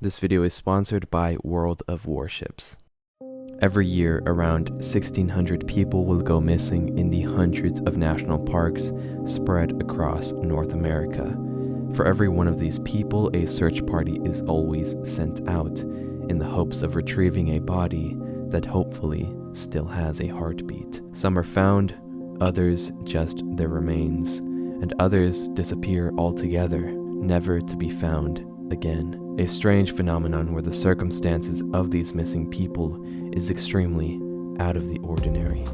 This video is sponsored by World of Warships. Every year, around 1,600 people will go missing in the hundreds of national parks spread across North America. For every one of these people, a search party is always sent out in the hopes of retrieving a body that hopefully still has a heartbeat. Some are found, others just their remains, and others disappear altogether, never to be found again. A strange phenomenon where the circumstances of these missing people is extremely out of the ordinary.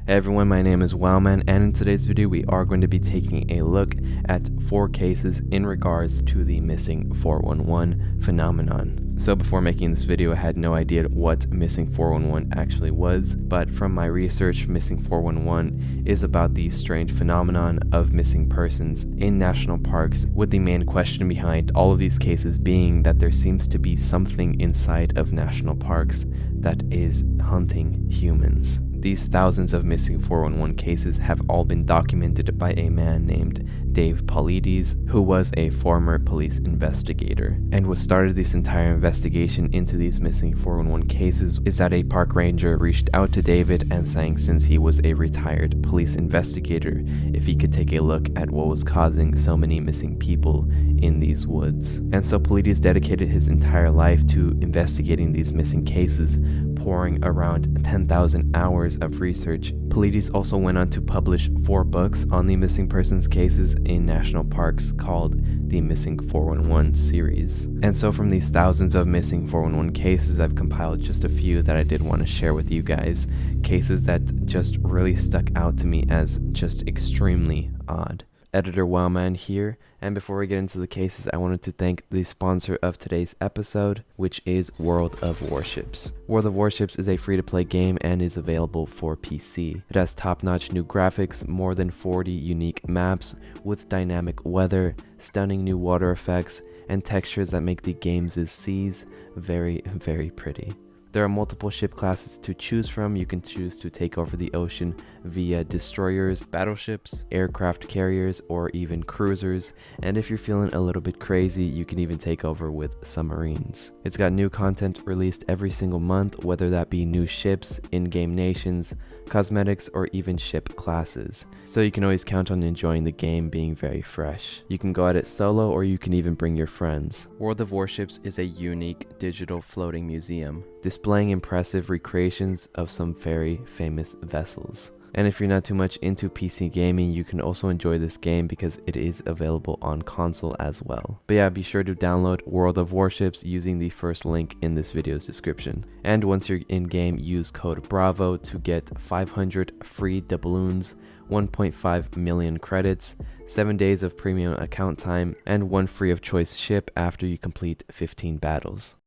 Hey everyone, my name is Wowman, and in today's video we are going to be taking a look at 4 cases in regards to the missing 411 phenomenon. So before making this video, I had no idea what missing 411 actually was, but from my research, missing 411 is about the strange phenomenon of missing persons in national parks, with the main question behind all of these cases being that there seems to be something inside of national parks that is hunting humans. These thousands of missing 411 cases have all been documented by a man named Dave Paulides, who was a former police investigator. And what started this entire investigation into these missing 411 cases is that a park ranger reached out to David and saying, since he was a retired police investigator, if he could take a look at what was causing so many missing people in these woods. And so Paulides dedicated his entire life to investigating these missing cases, pouring around 10,000 hours of research. Paulides also went on to publish 4 books on the missing persons cases in national parks called the Missing 411 series. And so from these thousands of missing 411 cases, I've compiled just a few that I did want to share with you guys. Cases that just really stuck out to me as just extremely odd. Editor Wellman here, and before we get into the cases, I wanted to thank the sponsor of today's episode, which is World of Warships. World of Warships is a free-to-play game and is available for PC. It has top-notch new graphics, more than 40 unique maps with dynamic weather, stunning new water effects, and textures that make the game's seas very, very pretty. There are multiple ship classes to choose from. You can choose to take over the ocean via destroyers, battleships, aircraft carriers, or even cruisers. And if you're feeling a little bit crazy, you can even take over with submarines. It's got new content released every single month, whether that be new ships, in-game nations, cosmetics, or even ship classes. So you can always count on enjoying the game being very fresh. You can go at it solo, or you can even bring your friends. World of Warships is a unique digital floating museum, displaying impressive recreations of some very famous vessels. And if you're not too much into PC gaming, you can also enjoy this game because it is available on console as well. But yeah, be sure to download World of Warships using the first link in this video's description. And once you're in game, use code BRAVO to get 500 free doubloons, 1.5 million credits, 7 days of premium account time, and 1 free of choice ship after you complete 15 battles.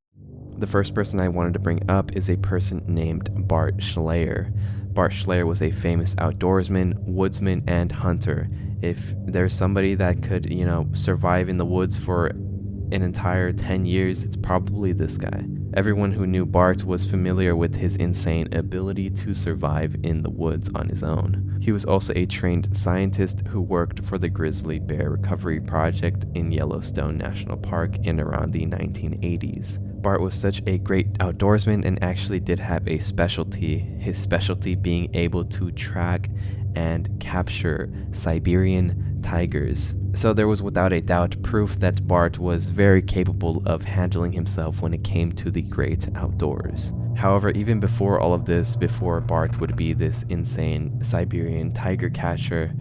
The first person I wanted to bring up is a person named Bart Schleyer. Bart Schleyer was a famous outdoorsman, woodsman, and hunter. If there's somebody that could, survive in the woods for an entire 10 years, it's probably this guy. Everyone who knew Bart was familiar with his insane ability to survive in the woods on his own. He was also a trained scientist who worked for the Grizzly Bear Recovery Project in Yellowstone National Park in around the 1980s. Bart was such a great outdoorsman and actually did have a specialty, his specialty being able to track and capture Siberian tigers. So there was without a doubt proof that Bart was very capable of handling himself when it came to the great outdoors. However, even before all of this, before Bart would be this insane Siberian tiger catcher,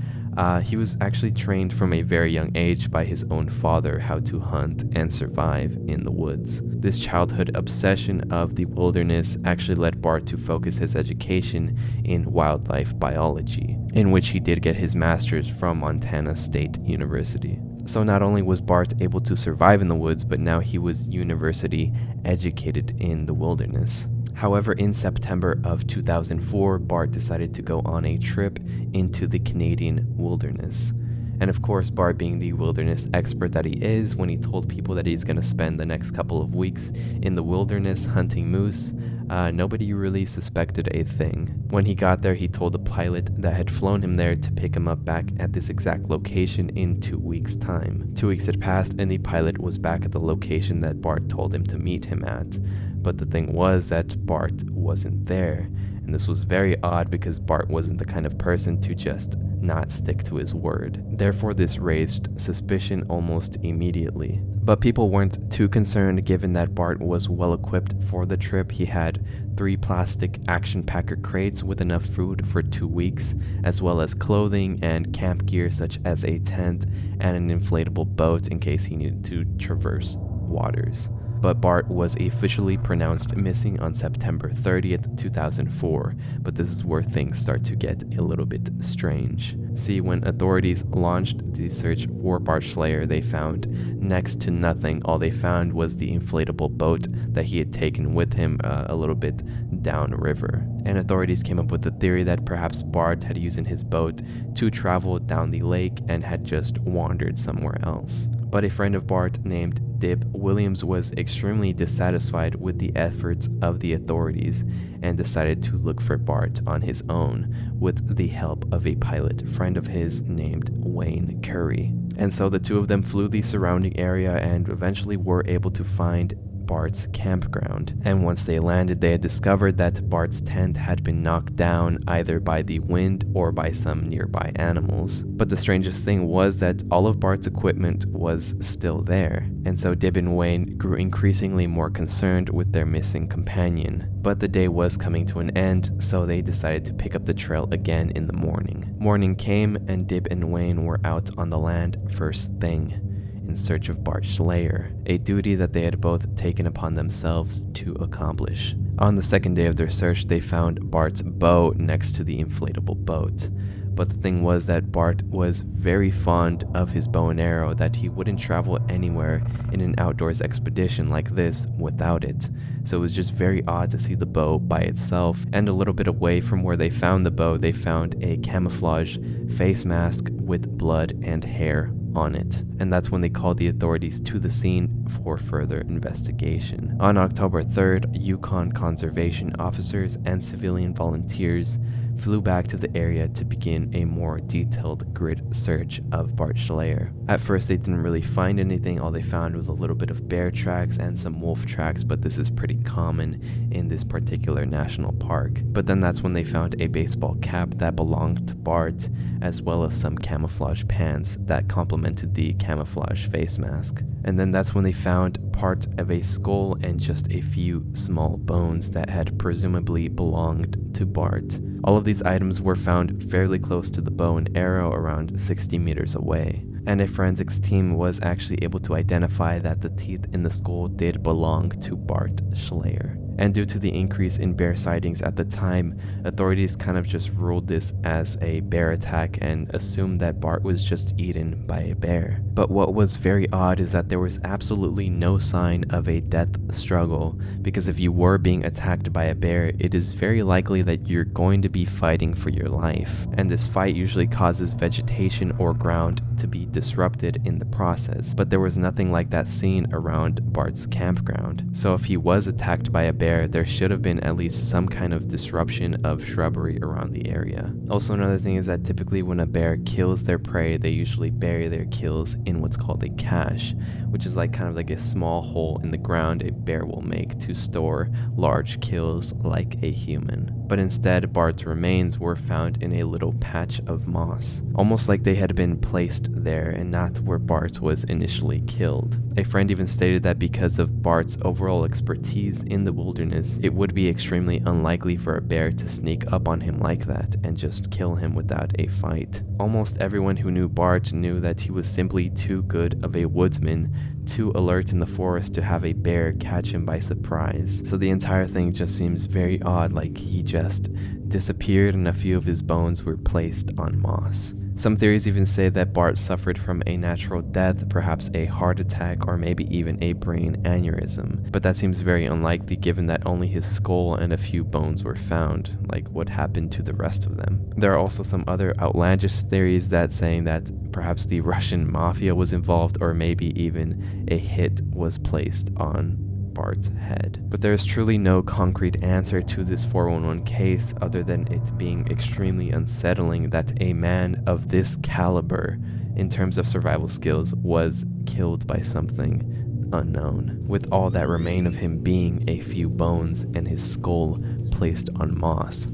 he was actually trained from a very young age by his own father how to hunt and survive in the woods. This childhood obsession of the wilderness actually led Bart to focus his education in wildlife biology, in which he did get his master's from Montana State University. So not only was Bart able to survive in the woods, but now he was university educated in the wilderness. However, in September of 2004, Bart decided to go on a trip into the Canadian wilderness. And of course, Bart, being the wilderness expert that he is, when he told people that he's going to spend the next couple of weeks in the wilderness hunting moose, nobody really suspected a thing. When he got there, he told the pilot that had flown him there to pick him up back at this exact location in 2 weeks' time. 2 weeks had passed and the pilot was back at the location that Bart told him to meet him at. But the thing was that Bart wasn't there. And this was very odd because Bart wasn't the kind of person to just not stick to his word. Therefore, this raised suspicion almost immediately. But people weren't too concerned given that Bart was well equipped for the trip. He had 3 plastic action packer crates with enough food for 2 weeks, as well as clothing and camp gear such as a tent and an inflatable boat in case he needed to traverse waters. But Bart was officially pronounced missing on September 30th, 2004, but this is where things start to get a little bit strange. See, when authorities launched the search for Bart Schleyer, they found next to nothing. All they found was the inflatable boat that he had taken with him a little bit downriver. And authorities came up with the theory that perhaps Bart had used his boat to travel down the lake and had just wandered somewhere else. But a friend of Bart named Dib Williams was extremely dissatisfied with the efforts of the authorities and decided to look for Bart on his own with the help of a pilot friend of his named Wayne Curry. And so the two of them flew the surrounding area and eventually were able to find Bart's campground. And once they landed, they had discovered that Bart's tent had been knocked down either by the wind or by some nearby animals. But the strangest thing was that all of Bart's equipment was still there. And so Dib and Wayne grew increasingly more concerned with their missing companion. But the day was coming to an end, so they decided to pick up the trail again in the morning. Morning came and Dib and Wayne were out on the land first thing, in search of Bart Schleyer, a duty that they had both taken upon themselves to accomplish. On the second day of their search, they found Bart's bow next to the inflatable boat. But the thing was that Bart was very fond of his bow and arrow, that he wouldn't travel anywhere in an outdoors expedition like this without it. So it was just very odd to see the bow by itself. And a little bit away from where they found the bow, they found a camouflage face mask with blood and hair on it. And that's when they called the authorities to the scene for further investigation. On October 3rd, Yukon conservation officers and civilian volunteers flew back to the area to begin a more detailed grid search of Bart Schleyer. At first, they didn't really find anything. All they found was a little bit of bear tracks and some wolf tracks, but this is pretty common in this particular national park. But then that's when they found a baseball cap that belonged to Bart, as well as some camouflage pants that complemented the camouflage face mask. And then that's when they found part of a skull and just a few small bones that had presumably belonged to Bart. All of these items were found fairly close to the bow and arrow, around 60 meters away. And a forensics team was actually able to identify that the teeth in the skull did belong to Bart Schleyer. And due to the increase in bear sightings at the time, authorities kind of just ruled this as a bear attack and assumed that Bart was just eaten by a bear. But what was very odd is that there was absolutely no sign of a death struggle, because if you were being attacked by a bear, it is very likely that you're going to be fighting for your life. And this fight usually causes vegetation or ground to be disrupted in the process. But there was nothing like that seen around Bart's campground. So if he was attacked by a bear, there should have been at least some kind of disruption of shrubbery around the area. Also, another thing is that typically when a bear kills their prey, they usually bury their kills in what's called a cache, which is like kind of like a small hole in the ground a bear will make to store large kills like a human. But instead, Bart's remains were found in a little patch of moss, almost like they had been placed there and not where Bart was initially killed. A friend even stated that because of Bart's overall expertise in the wilderness, it would be extremely unlikely for a bear to sneak up on him like that and just kill him without a fight. Almost everyone who knew Bart knew that he was simply too good of a woodsman, too alert in the forest to have a bear catch him by surprise. So the entire thing just seems very odd, like he just disappeared and a few of his bones were placed on moss. Some theories even say that Bart suffered from a natural death, perhaps a heart attack or maybe even a brain aneurysm, but that seems very unlikely given that only his skull and a few bones were found, like what happened to the rest of them. There are also some other outlandish theories that saying that perhaps the Russian mafia was involved or maybe even a hit was placed on Bart's head. But there is truly no concrete answer to this 411 case other than it being extremely unsettling that a man of this caliber in terms of survival skills was killed by something unknown, with all that remain of him being a few bones and his skull placed on moss,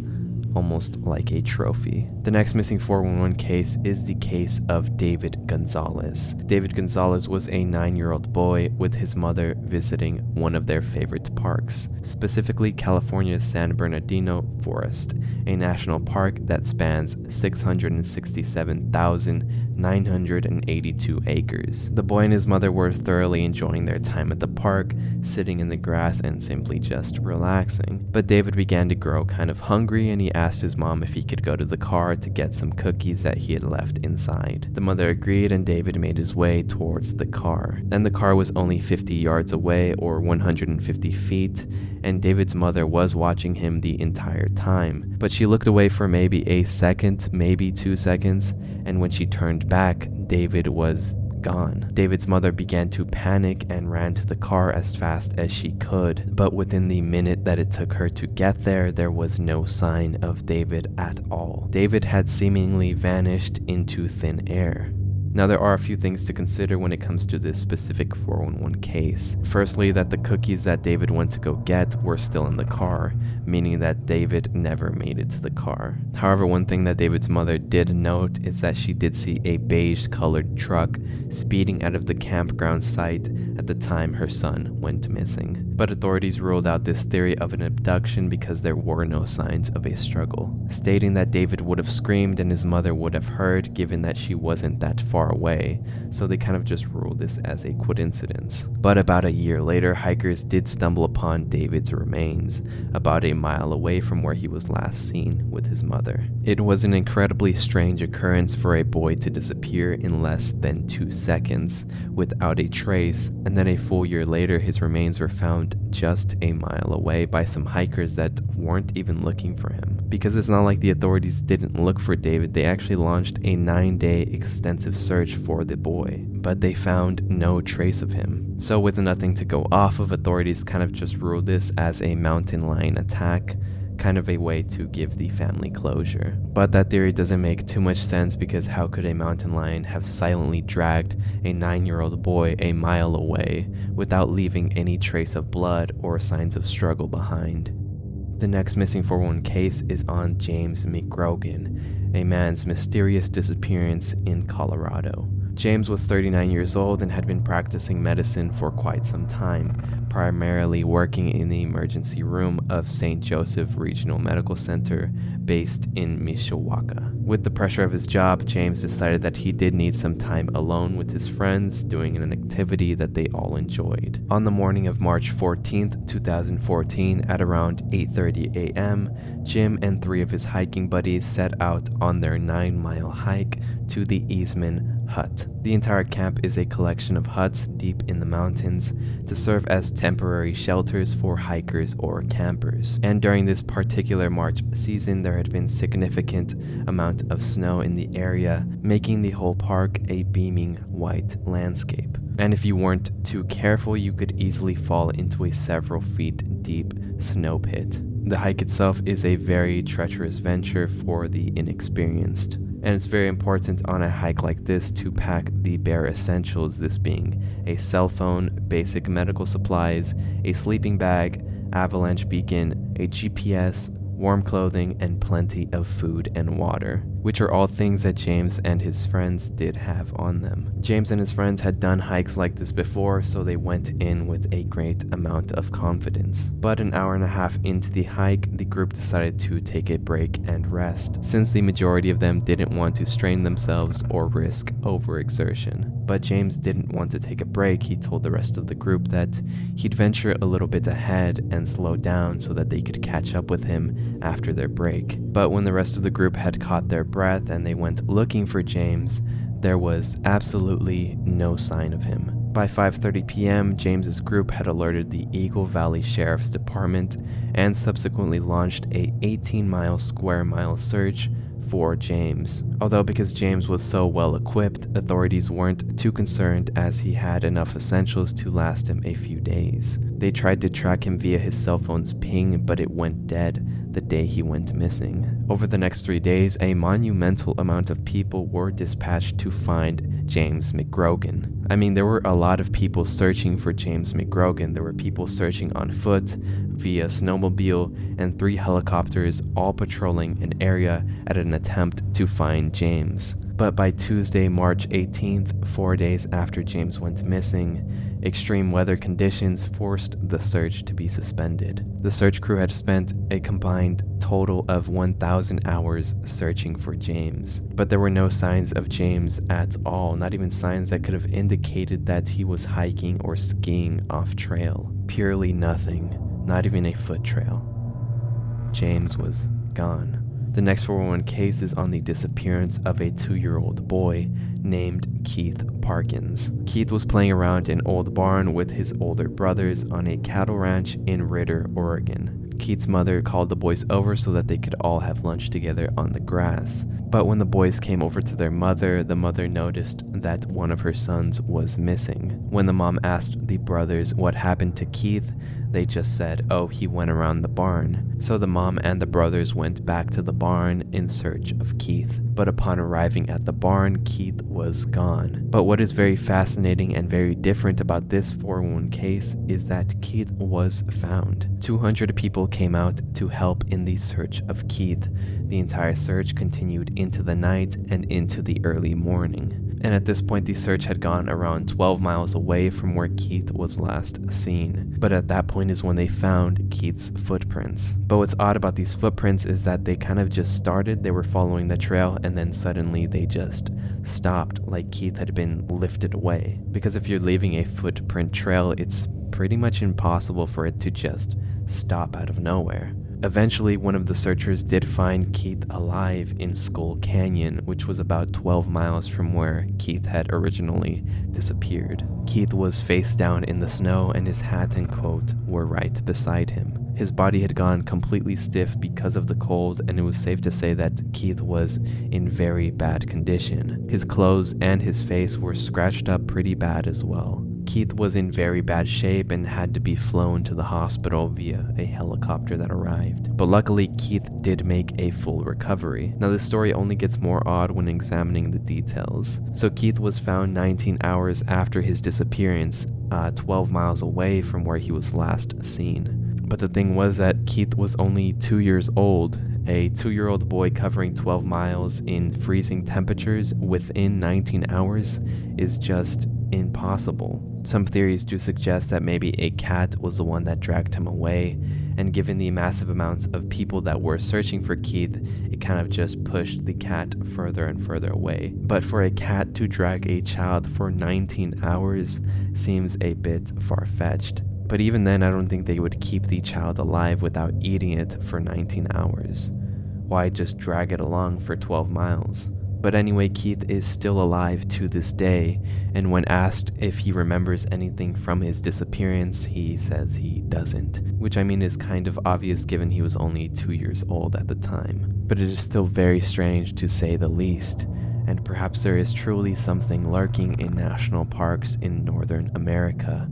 almost like a trophy. The next missing 411 case is the case of David Gonzalez. David Gonzalez was a 9-year-old boy with his mother visiting one of their favorite parks, specifically California's San Bernardino Forest, a national park that spans 667,982 acres. The boy and his mother were thoroughly enjoying their time at the park, sitting in the grass and simply just relaxing. But David began to grow kind of hungry, and he asked his mom if he could go to the car to get some cookies that he had left inside. The mother agreed, and David made his way towards the car. And the car was only 50 yards away, or 150 feet, and David's mother was watching him the entire time. But she looked away for maybe a second, maybe 2 seconds, and when she turned back, David was gone. David's mother began to panic and ran to the car as fast as she could, but within the minute that it took her to get there, there was no sign of David at all. David had seemingly vanished into thin air. Now, there are a few things to consider when it comes to this specific 411 case. Firstly, that the cookies that David went to go get were still in the car, meaning that David never made it to the car. However, one thing that David's mother did note is that she did see a beige-colored truck speeding out of the campground site at the time her son went missing. But authorities ruled out this theory of an abduction because there were no signs of a struggle, stating that David would have screamed and his mother would have heard, given that she wasn't that far away, so they kind of just ruled this as a coincidence. But about a year later, hikers did stumble upon David's remains, about a mile away from where he was last seen with his mother. It was an incredibly strange occurrence for a boy to disappear in less than 2 seconds without a trace, and then a full year later his remains were found just a mile away by some hikers that weren't even looking for him. Because it's not like the authorities didn't look for David, they actually launched a 9-day extensive search for the boy, but they found no trace of him. So with nothing to go off of, authorities kind of just ruled this as a mountain lion attack, kind of a way to give the family closure. But that theory doesn't make too much sense, because how could a mountain lion have silently dragged a 9-year-old boy a mile away without leaving any trace of blood or signs of struggle behind? The next missing 411 case is on James McGrogan, a man's mysterious disappearance in Colorado. James was 39 years old and had been practicing medicine for quite some time, primarily working in the emergency room of St. Joseph Regional Medical Center based in Mishawaka. With the pressure of his job, James decided that he did need some time alone with his friends, doing an activity that they all enjoyed. On the morning of March 14th, 2014, at around 8:30 a.m., Jim and 3 of his hiking buddies set out on their 9-mile hike to the Eastman Hut. The entire camp is a collection of huts deep in the mountains to serve as temporary shelters for hikers or campers. And during this particular March season, there had been significant amount of snow in the area, making the whole park a beaming white landscape. And if you weren't too careful, you could easily fall into a several feet deep snow pit. The hike itself is a very treacherous venture for the inexperienced, and it's very important on a hike like this to pack the bare essentials, this being a cell phone, basic medical supplies, a sleeping bag, avalanche beacon, a GPS, warm clothing, and plenty of food and water, which are all things that James and his friends did have on them. James and his friends had done hikes like this before, so they went in with a great amount of confidence. But an hour and a half into the hike, the group decided to take a break and rest, since the majority of them didn't want to strain themselves or risk overexertion. But James didn't want to take a break. He told the rest of the group that he'd venture a little bit ahead and slow down so that they could catch up with him after their break. But when the rest of the group had caught their breath and they went looking for James, there was absolutely no sign of him. By 5:30 p.m., James's group had alerted the Eagle Valley Sheriff's Department and subsequently launched a 18-mile square mile search for James. Although because James was so well equipped, authorities weren't too concerned as he had enough essentials to last him a few days. They tried to track him via his cell phone's ping, but it went dead the day he went missing. Over the next 3 days, a monumental amount of people were dispatched to find James McGrogan. I mean, there were a lot of people searching for James McGrogan. There were people searching on foot, via snowmobile, and 3 helicopters all patrolling an area at an attempt to find James. But by Tuesday, March 18th, 4 days after James went missing, extreme weather conditions forced the search to be suspended. The search crew had spent a combined total of 1,000 hours searching for James, but there were no signs of James at all, not even signs that could have indicated that he was hiking or skiing off trail. Purely nothing, not even a foot trail. James was gone. The next 411 case is on the disappearance of a 2-year-old boy named Keith Parkins. Keith was playing around an old barn with his older brothers on a cattle ranch in Ritter, Oregon. Keith's mother called the boys over so that they could all have lunch together on the grass. But when the boys came over to their mother, the mother noticed that one of her sons was missing. When the mom asked the brothers what happened to Keith, they just said, "Oh, he went around the barn." So the mom and the brothers went back to the barn in search of Keith. But upon arriving at the barn, Keith was gone. But what is very fascinating and very different about this 411 case is that Keith was found. 200 people came out to help in the search of Keith. The entire search continued into the night and into the early morning. And at this point, the search had gone around 12 miles away from where Keith was last seen. But at that point is when they found Keith's footprints. But what's odd about these footprints is that they kind of just started, they were following the trail, and then suddenly they just stopped, like Keith had been lifted away. Because if you're leaving a footprint trail, it's pretty much impossible for it to just stop out of nowhere. Eventually, one of the searchers did find Keith alive in Skull Canyon, which was about 12 miles from where Keith had originally disappeared. Keith was face down in the snow and his hat and coat were right beside him. His body had gone completely stiff because of the cold, and it was safe to say that Keith was in very bad condition. His clothes and his face were scratched up pretty bad as well. Keith was in very bad shape and had to be flown to the hospital via a helicopter that arrived. But luckily, Keith did make a full recovery. Now, this story only gets more odd when examining the details. So Keith was found 19 hours after his disappearance, 12 miles away from where he was last seen. But the thing was that Keith was only 2 years old. A 2-year-old boy covering 12 miles in freezing temperatures within 19 hours is just impossible. Some theories do suggest that maybe a cat was the one that dragged him away, and given the massive amounts of people that were searching for Keith, it kind of just pushed the cat further and further away. But for a cat to drag a child for 19 hours seems a bit far-fetched. But even then, I don't think they would keep the child alive without eating it for 19 hours. Why just drag it along for 12 miles? But anyway, Keith is still alive to this day, and when asked if he remembers anything from his disappearance, he says he doesn't. Which I mean is kind of obvious given he was only 2 years old at the time. But it is still very strange to say the least, and perhaps there is truly something lurking in national parks in Northern America,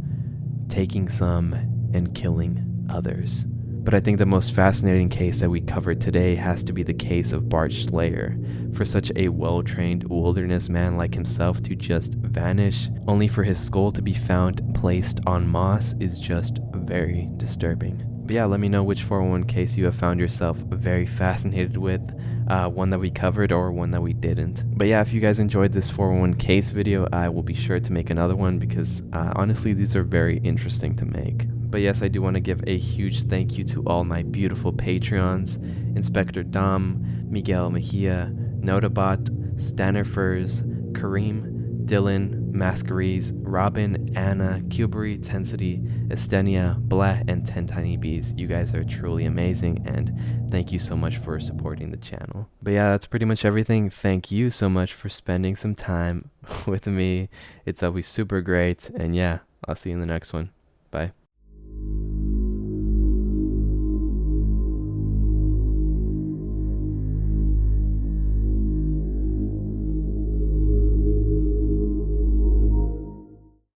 taking some and killing others. But I think the most fascinating case that we covered today has to be the case of Bart Schleyer. For such a well-trained wilderness man like himself to just vanish, only for his skull to be found placed on moss, is just very disturbing. But yeah, let me know which 411 case you have found yourself very fascinated with, one that we covered or one that we didn't. But yeah, if you guys enjoyed this 411 case video, I will be sure to make another one because honestly, these are very interesting to make. But yes, I do want to give a huge thank you to all my beautiful Patreons: Inspector Dom, Miguel Mejia, Notabot, Stannerfurs, Kareem, Dylan, Mascaries, Robin, Anna, Cubery, Tensity, Estenia, Bleh, and 10 Tiny Bees. You guys are truly amazing, and thank you so much for supporting the channel. But yeah, that's pretty much everything. Thank you so much for spending some time with me. It's always super great, and yeah, I'll see you in the next one. Bye.